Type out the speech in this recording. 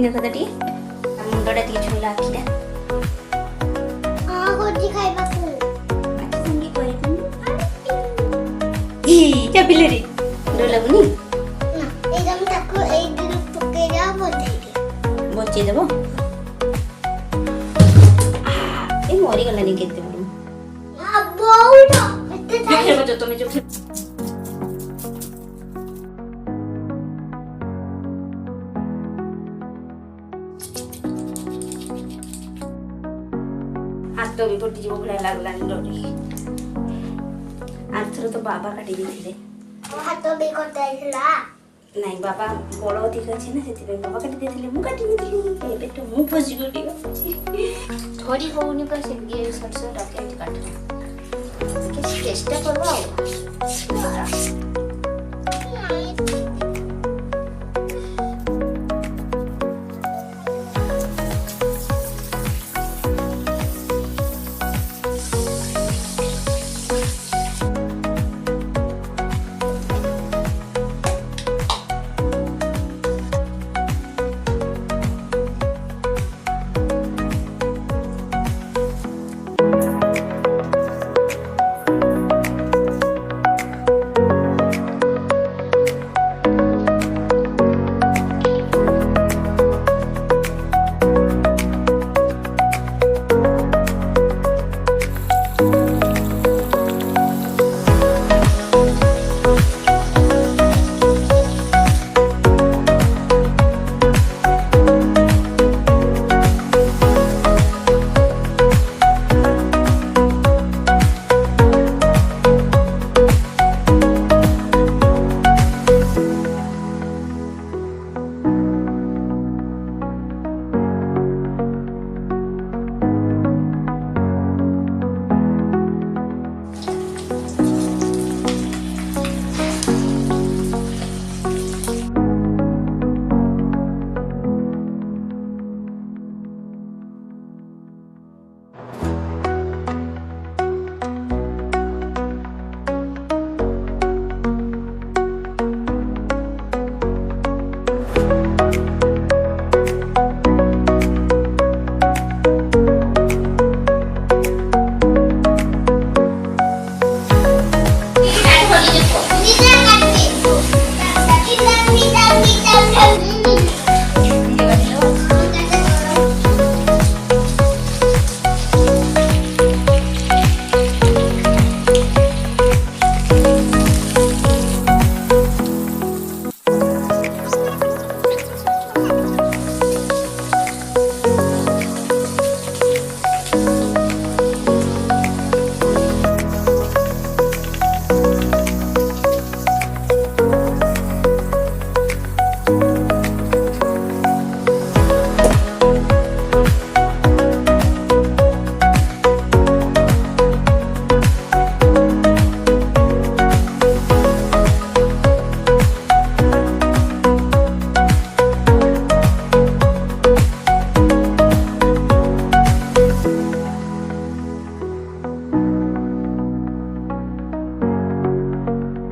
देखो तो T मुंडटा T छुला आखिटा हां गोजी खाइबा को आखि संगे परिबनी ई क्या पिले रे डर लगुनी ना एकदम ताको एक दिन पके जा बचे देबो ए मरी गलानी केते बडू अब बहुत एते खेल बजो तुम जो हाथ तो भी कटि जीव भलिया लागलानी डरी आरथर तो बाबा काटी देथिले हाथ भी करते हिला नहीं बाबा बड़ अधिक अच्छे ना से बाबा काटी देथिले मु काटी देथिले एबे तो मु फसी गटी थोड़ी होउनी पर से ये सरसो रखे काट के चेष्टा करबा